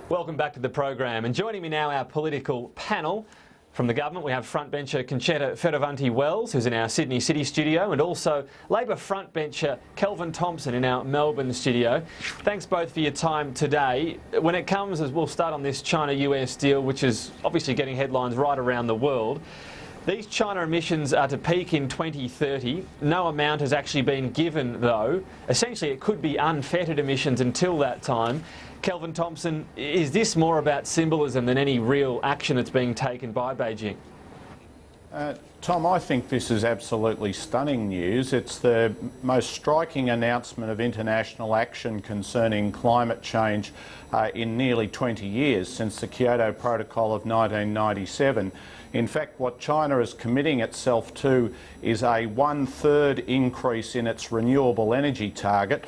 Welcome back to the program, and joining me now our political panel. From the government we have frontbencher Ferravanti-Wells, who's in our Sydney City studio, and also Labor frontbencher Kelvin Thomson in our Melbourne studio. Thanks both for your time today. When it comes, as we'll start on this China-US deal, which is obviously getting headlines right around the world. These China emissions are to peak in 2030. No amount has actually been given, though. Essentially, it could be unfettered emissions until that time. Kelvin Thomson, is this more about symbolism than any real action that's being taken by Beijing? Tom, I think this is absolutely stunning news. It's the most striking announcement of international action concerning climate change in nearly 20 years, since the Kyoto Protocol of 1997. In fact, what China is committing itself to is a 1/3 increase in its renewable energy target.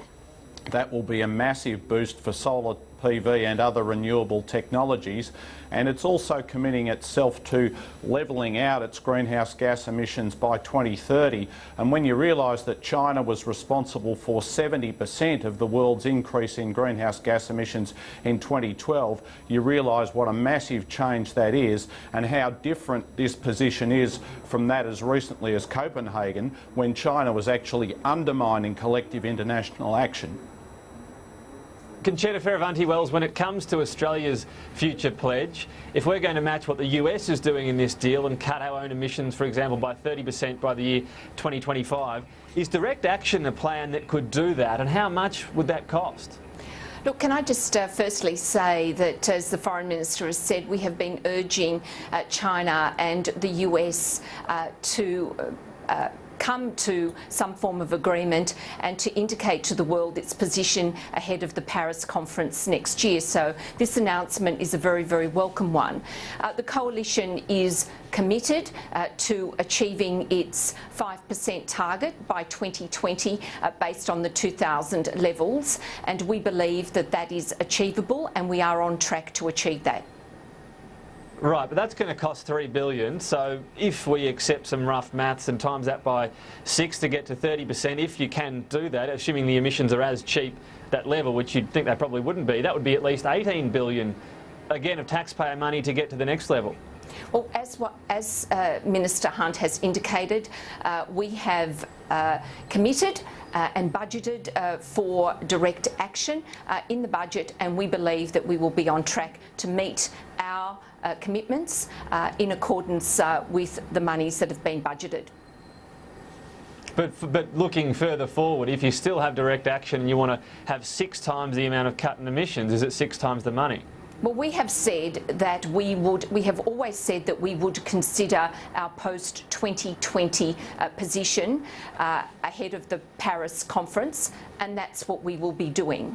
That will be a massive boost for solar PV and other renewable technologies, and it's also committing itself to levelling out its greenhouse gas emissions by 2030. And when you realise that China was responsible for 70% of the world's increase in greenhouse gas emissions in 2012, you realise what a massive change that is, and how different this position is from that as recently as Copenhagen, when China was actually undermining collective international action. Ferravanti-Wells, when it comes to Australia's future pledge, if we're going to match what the US is doing in this deal and cut our own emissions, for example, by 30% by the year 2025, is direct action a plan that could do that, and how much would that cost? Look, can I just firstly say that, as the Foreign Minister has said, we have been urging China and the US to come to some form of agreement and to indicate to the world its position ahead of the Paris conference next year. So this announcement is a very, very welcome one. The coalition is committed to achieving its 5% target by 2020 based on the 2000 levels, and we believe that that is achievable, and we are on track to achieve that. Right, but that's going to cost $3 billion. So if we accept some rough maths and times that by 6 to get to 30%, if you can do that, assuming the emissions are as cheap that level, which you'd think they probably wouldn't be, that would be at least $18 billion, again, of taxpayer money to get to the next level. Well, as Minister Hunt has indicated, we have committed and budgeted for direct action in the budget, and we believe that we will be on track to meet our commitments in accordance with the monies that have been budgeted. But looking further forward, if you still have direct action and you want to have 6 times the amount of cut in emissions, is it 6 times the money? Well, we have said that we have always said that we would consider our post-2020 position ahead of the Paris conference, and that's what we will be doing.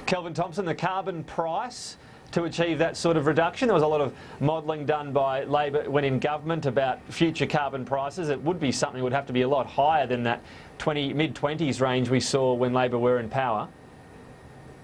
Kelvin Thomson, the carbon price to achieve that sort of reduction. There was a lot of modelling done by Labor when in government about future carbon prices. It would be something that would have to be a lot higher than that mid-20s range we saw when Labor were in power.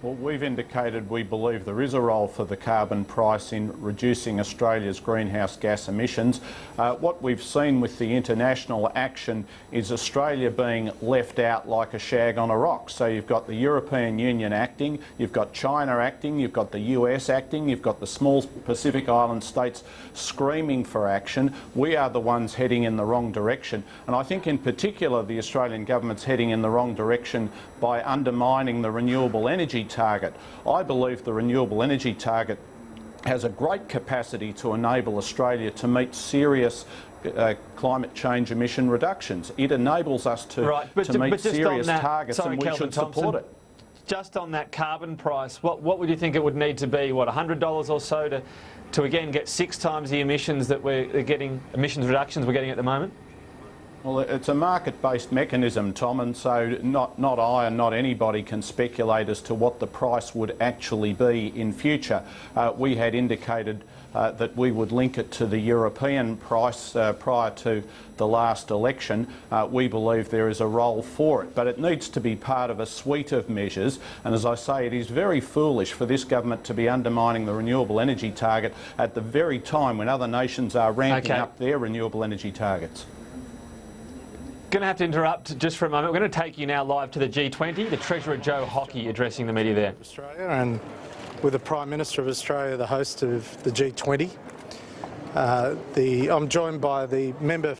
Well, we've indicated we believe there is a role for the carbon price in reducing Australia's greenhouse gas emissions. What we've seen with the international action is Australia being left out like a shag on a rock. So you've got the European Union acting, you've got China acting, you've got the US acting, you've got the small Pacific Island states screaming for action. We are the ones heading in the wrong direction. And I think in particular the Australian government's heading in the wrong direction by undermining the renewable energy target. I believe the renewable energy target has a great capacity to enable Australia to meet serious climate change emission reductions. It enables us to meet serious targets, and we should support it. Just on that carbon price, what would you think it would need to be? What, $100 or so to again get 6 times the emissions that we're getting, emissions reductions we're getting at the moment? Well, it's a market-based mechanism, Tom, and so not I and not anybody can speculate as to what the price would actually be in future. We had indicated that we would link it to the European price prior to the last election. We believe there is a role for it, but it needs to be part of a suite of measures, and as I say, it is very foolish for this government to be undermining the renewable energy target at the very time when other nations are ramping up their renewable energy targets. Going to have to interrupt just for a moment. We're going to take you now live to the G20. The Treasurer Joe Hockey addressing the media there. Australia, and with the Prime Minister of Australia, the host of the G20. I'm joined by the member